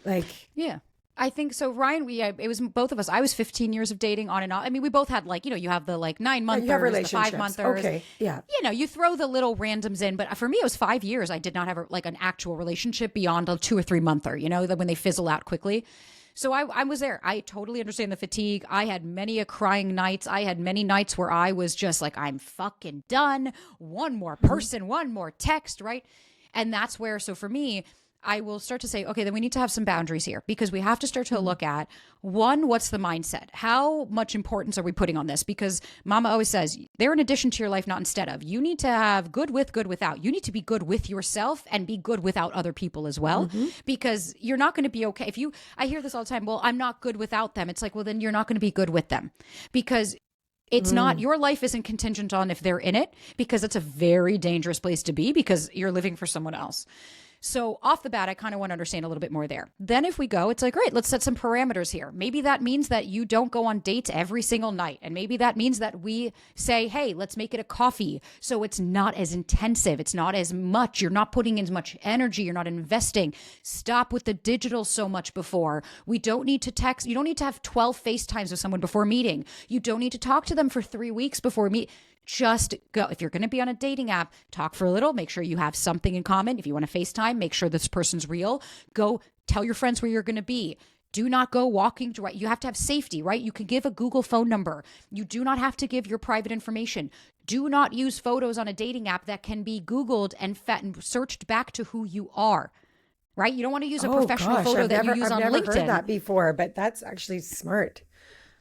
Like, yeah. I think so. Ryan, it was both of us. I was 15 years of dating on and off. I mean, we both had like, you have the like 9-monthers, You have the relationships. 5-monthers. Okay. Yeah. You throw the little randoms in. But for me, it was 5 years. I did not have like an actual relationship beyond a 2 or 3 monther, when they fizzle out quickly. So I was there. I totally understand the fatigue. I had many a crying nights. I had many nights where I was just like, I'm fucking done. One more person, one more text, right? And that's where, so for me, I will start to say, okay, then we need to have some boundaries here because we have to start to look at one, what's the mindset? How much importance are we putting on this? Because mama always says they're an addition to your life, not instead of. You need to have good with, good without. You need to be good with yourself and be good without other people as well, because you're not going to be okay. I hear this all the time, well, I'm not good without them. It's like, well, then you're not going to be good with them because it's not, your life isn't contingent on if they're in it, because it's a very dangerous place to be because you're living for someone else. So off the bat, I kind of want to understand a little bit more there. Then if we go, it's like, great, let's set some parameters here. Maybe that means that you don't go on dates every single night. And maybe that means that we say, hey, let's make it a coffee. So it's not as intensive. It's not as much. You're not putting in as much energy. You're not investing. Stop with the digital so much before. We don't need to text. You don't need to have 12 FaceTimes with someone before meeting. You don't need to talk to them for 3 weeks before meet. Just go. If you're going to be on a dating app, talk for a little, make sure you have something in common. If you want to FaceTime, make sure this person's real. Go tell your friends where you're going to be. Do not go walking to, right? You have to have safety, right? You can give a Google phone number. You do not have to give your private information. Do not use photos on a dating app that can be Googled and searched back to who you are, right? You don't want to use a professional photo that you use on LinkedIn. I've never heard that before, but that's actually smart.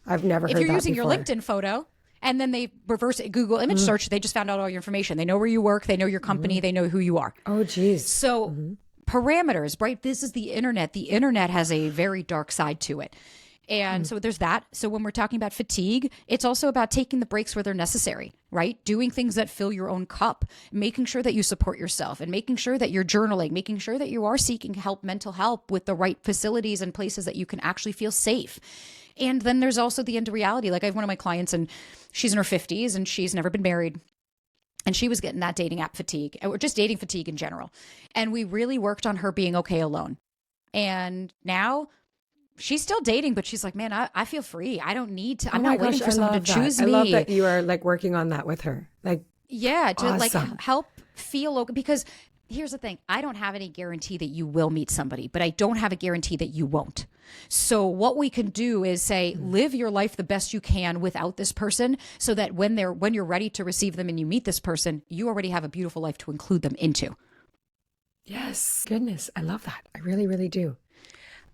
I've never heard that before. If you're using your LinkedIn photo, and then they reverse Google image search, they just found out all your information. They know where you work. They know your company. They know who you are. Oh, geez. So parameters, right? This is the internet. The internet has a very dark side to it. And so there's that. So when we're talking about fatigue, it's also about taking the breaks where they're necessary, right? Doing things that fill your own cup, making sure that you support yourself and making sure that you're journaling, making sure that you are seeking help, mental help with the right facilities and places that you can actually feel safe. And then there's also the end of reality. Like I have one of my clients and she's in her 50s and she's never been married. And she was getting that dating app fatigue or just dating fatigue in general. And we really worked on her being okay alone. And now she's still dating, but she's like, man, I feel free. I don't need to, I'm not waiting for someone to choose me. I love that you are like working on that with her. Like, yeah, to like help feel okay. Because here's the thing. I don't have any guarantee that you will meet somebody, but I don't have a guarantee that you won't. So what we can do is say, live your life the best you can without this person so that when you're ready to receive them and you meet this person, you already have a beautiful life to include them into. Yes. Goodness. I love that. I really, really do.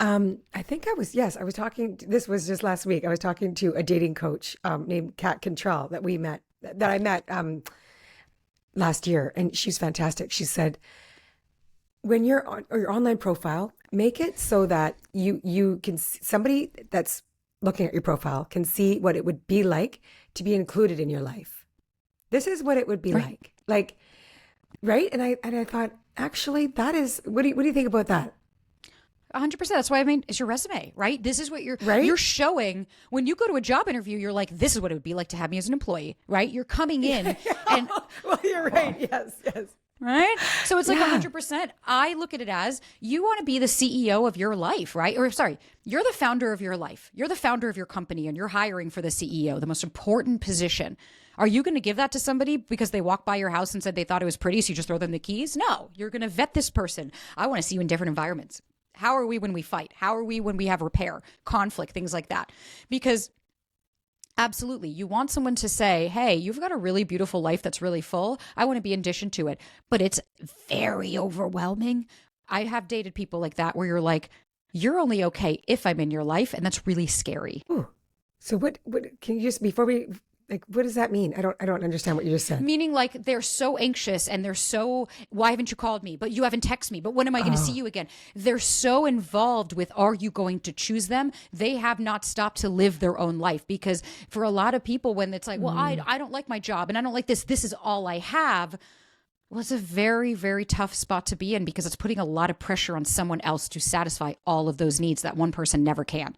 I think I was talking, this was just last week. I was talking to a dating coach named Kat Cantrell that I met last year. And she's fantastic. She said, when you're on your online profile, make it so that you can, somebody that's looking at your profile can see what it would be like to be included in your life. This is what it would be like, right? And I thought, actually, that is, what do you think about that? 100%. That's why it's your resume, right? This is what you're showing when you go to a job interview. You're like, this is what it would be like to have me as an employee, right? You're coming in and well, you're right. Yes. Right. So it's like 100%. I look at it as you want to be the CEO of your life, right? Or sorry, you're the founder of your life. You're the founder of your company and you're hiring for the CEO, the most important position. Are you going to give that to somebody because they walked by your house and said they thought it was pretty, so you just throw them the keys? No, you're going to vet this person. I want to see you in different environments. How are we when we fight? How are we when we have repair, conflict, things like that? Because absolutely, you want someone to say, hey, you've got a really beautiful life that's really full. I want to be in addition to it, but it's very overwhelming. I have dated people like that where you're like, you're only okay if I'm in your life, and that's really scary. Ooh. So what can you just, before we, like, what does that mean? I don't understand what you just said. Meaning like they're so anxious and they're so, why haven't you called me? But you haven't texted me. But when am I going to see you again? They're so involved with, are you going to choose them? They have not stopped to live their own life. Because for a lot of people, when it's like, well, I don't like my job and I don't like this is all I have. Well, it's a very, very tough spot to be in because it's putting a lot of pressure on someone else to satisfy all of those needs that one person never can.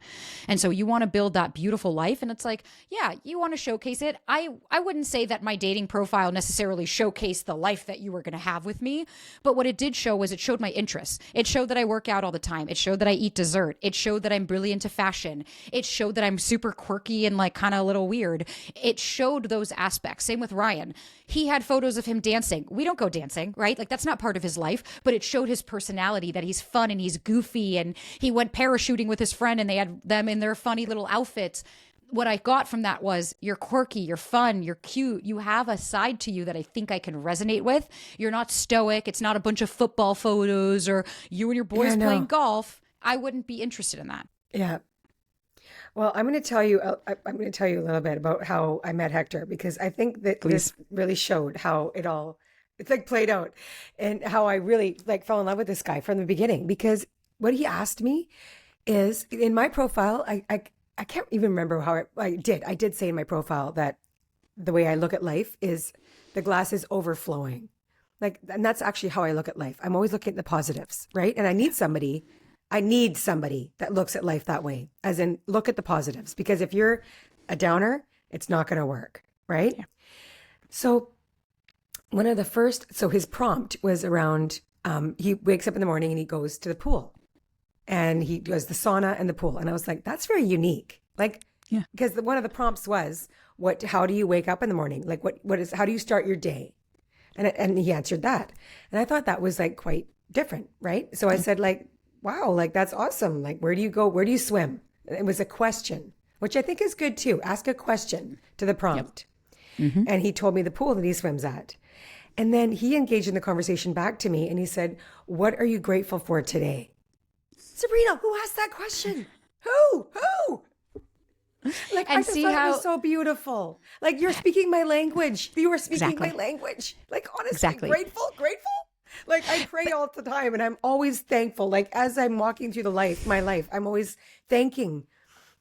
And so you want to build that beautiful life. And it's like, yeah, you want to showcase it. I wouldn't say that my dating profile necessarily showcased the life that you were going to have with me. But what it did show was it showed my interests. It showed that I work out all the time. It showed that I eat dessert. It showed that I'm really into fashion. It showed that I'm super quirky and like kind of a little weird. It showed those aspects. Same with Ryan. He had photos of him dancing. We don't go dancing, right? Like that's not part of his life, but it showed his personality, that he's fun and he's goofy, and he went parachuting with his friend and they had them in their funny little outfits. What I got from that was you're quirky, you're fun, you're cute. You have a side to you that I think I can resonate with. You're not stoic. It's not a bunch of football photos or you and your boys playing golf. I wouldn't be interested in that. Yeah. Well, I'm going to tell you. I'm going to tell you a little bit about how I met Hector, because I think that this really showed how it all it's like played out, and how I really like fell in love with this guy from the beginning. Because what he asked me is in my profile. I can't even remember how I did say in my profile that the way I look at life is the glass is overflowing. Like, and that's actually how I look at life. I'm always looking at the positives, right? And I need somebody that looks at life that way, as in look at the positives, because if you're a downer, it's not going to work, right? Yeah. So his prompt was around, he wakes up in the morning and he goes to the pool and he does the sauna and the pool. And I was like, that's very unique. Like, yeah, because one of the prompts was, how do you wake up in the morning? Like how do you start your day? And he answered that. And I thought that was like quite different, right? So I said like, wow, like that's awesome. Like, where do you go? Where do you swim? It was a question, which I think is good too. Ask a question to the prompt. Yep. Mm-hmm. And he told me the pool that he swims at. And then he engaged in the conversation back to me and he said, what are you grateful for today? Sabrina, who asked that question? Who? Like, and I just thought it was so beautiful. Like, you're speaking my language. You are speaking my language. Like, honestly, grateful. Like, I pray all the time and I'm always thankful. Like, as I'm walking through my life, I'm always thanking,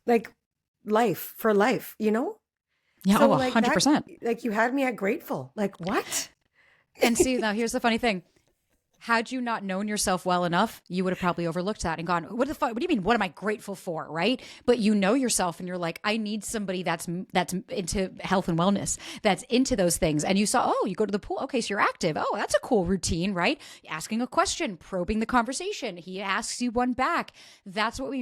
like, life for life, you know? Yeah, so, 100%. Like, you had me at grateful. Like, what? And see, now here's the funny thing. Had you not known yourself well enough, you would have probably overlooked that and gone, what the fuck? What do you mean? What am I grateful for? Right? But you know yourself and you're like, I need somebody that's into health and wellness, that's into those things. And you saw, oh, you go to the pool. Okay, so you're active. Oh, that's a cool routine, right? Asking a question, probing the conversation. He asks you one back. That's what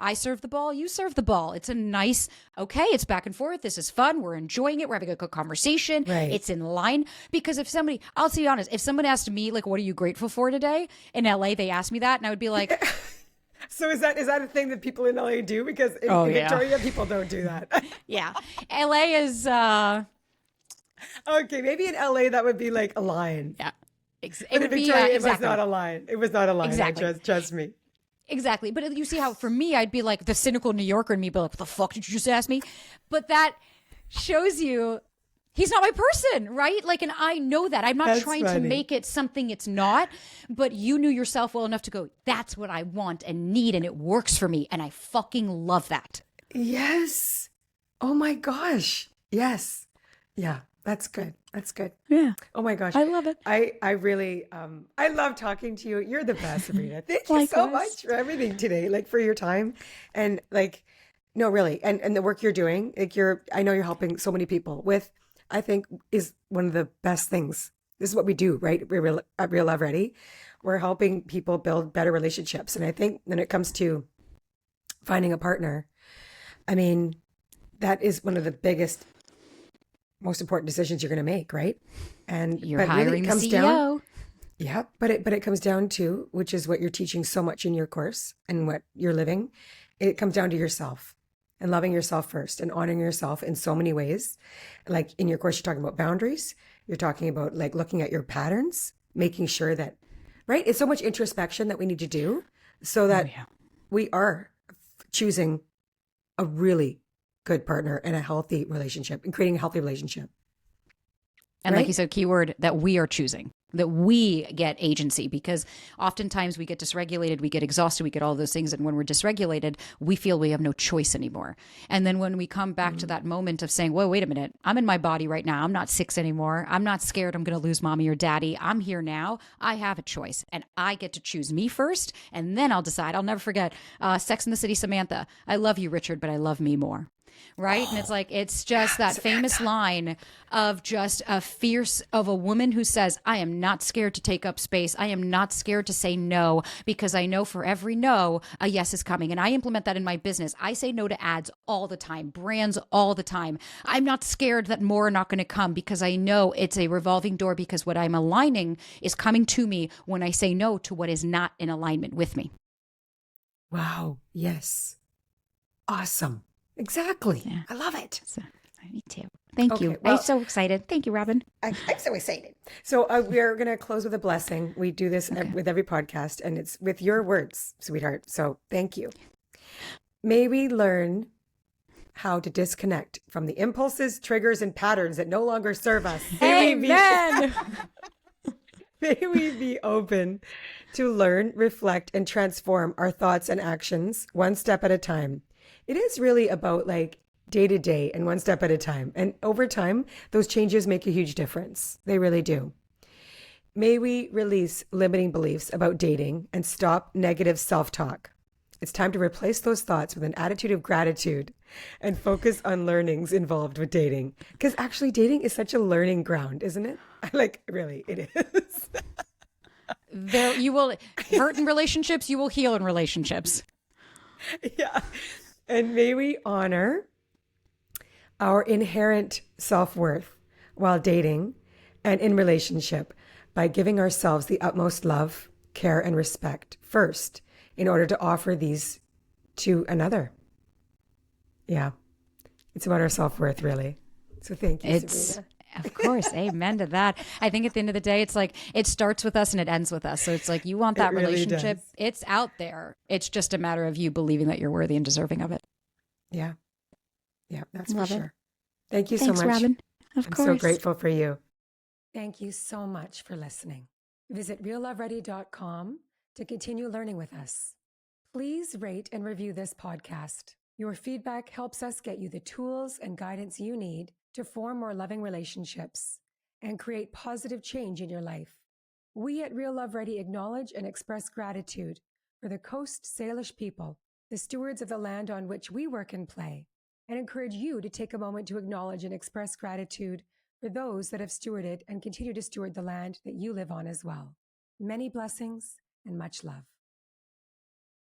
I serve the ball, you serve the ball. It's a nice, okay, it's back and forth. This is fun. We're enjoying it. We're having a good conversation. Right. It's in line. Because I'll be honest, if someone asked me, like, what are you grateful for today in LA, they asked me that and I would be like, so is that a thing that people in LA do? Because in Victoria, people don't do that. Yeah. LA is okay, maybe in LA that would be like a line. Yeah. It would be Victoria, exactly. It was not a line. It was not a line. Exactly. Trust me. Exactly. But you see how for me I'd be like the cynical New Yorker and me be like, what the fuck did you just ask me? But that shows you he's not my person, right? Like, and I know that. I'm not trying to make it something it's not, but you knew yourself well enough to go, that's what I want and need, and it works for me, and I fucking love that. Yes. Oh my gosh. Yes. Yeah, that's good. That's good. Yeah. Oh my gosh. I love it. I really, I love talking to you. You're the best, Sabrina. Thank you so much for everything today, like for your time and like, no, really. And the work you're doing, like I know you're helping so many people with, I think is one of the best things. This is what we do, right? At Real Love Ready. We're helping people build better relationships. And I think when it comes to finding a partner, I mean, that is one of the biggest, most important decisions you're going to make, right? And you're hiring the CEO. But it comes down to, which is what you're teaching so much in your course and what you're living. It comes down to yourself. And loving yourself first and honoring yourself in so many ways. Like in your course, you're talking about boundaries. You're talking about like looking at your patterns, making sure that, right? It's so much introspection that we need to do so that we are choosing a really good partner and a healthy relationship and creating a healthy relationship. And right? Like you said, keyword that we are choosing, that we get agency, because oftentimes we get dysregulated, we get exhausted, we get all those things. And when we're dysregulated, we feel we have no choice anymore. And then when we come back to that moment of saying, whoa, wait a minute, I'm in my body right now. I'm not 6 anymore. I'm not scared I'm going to lose mommy or daddy. I'm here now. I have a choice and I get to choose me first. And then I'll decide. I'll never forget Sex and the City, Samantha. I love you, Richard, but I love me more. Right. And it's like, it's just that famous line of just a fierce of a woman who says, I am not scared to take up space. I am not scared to say no, because I know for every no, a yes is coming. And I implement that in my business. I say no to ads all the time, brands all the time. I'm not scared that more are not going to come, because I know it's a revolving door, because what I'm aligning is coming to me when I say no to what is not in alignment with me. Wow. Yes. Awesome. Exactly. Yeah. I love it. So, me too. Thank you. Well, I'm so excited. Thank you, Robin. I'm so excited. So we're going to close with a blessing. We do this with every podcast, and it's with your words, sweetheart. So thank you. May we learn how to disconnect from the impulses, triggers, and patterns that no longer serve us. Amen. May we be open to learn, reflect, and transform our thoughts and actions one step at a time. It is really about like day to day and one step at a time. And over time, those changes make a huge difference. They really do. May we release limiting beliefs about dating and stop negative self-talk. It's time to replace those thoughts with an attitude of gratitude and focus on learnings involved with dating. Because actually dating is such a learning ground, isn't it? Like, really, it is. There, you will hurt in relationships, you will heal in relationships. Yeah. And may we honor our inherent self-worth while dating and in relationship by giving ourselves the utmost love, care, and respect first in order to offer these to another. Yeah. It's about our self-worth, really. So thank you, Sabrina. Of course. Amen to that. I think at the end of the day, it's like it starts with us and it ends with us. So it's like you want that really relationship. does. It's out there. It's just a matter of you believing that you're worthy and deserving of it. Yeah. Yeah, that's Love for it. sure. Thank you Thanks, so much. Robin. Of I'm course. so grateful for you. Thank you so much for listening. Visit realloveready.com to continue learning with us. Please rate and review this podcast. Your feedback helps us get you the tools and guidance you need to form more loving relationships and create positive change in your life. We at Real Love Ready acknowledge and express gratitude for the Coast Salish people, the stewards of the land on which we work and play, and encourage you to take a moment to acknowledge and express gratitude for those that have stewarded and continue to steward the land that you live on as well. Many blessings and much love.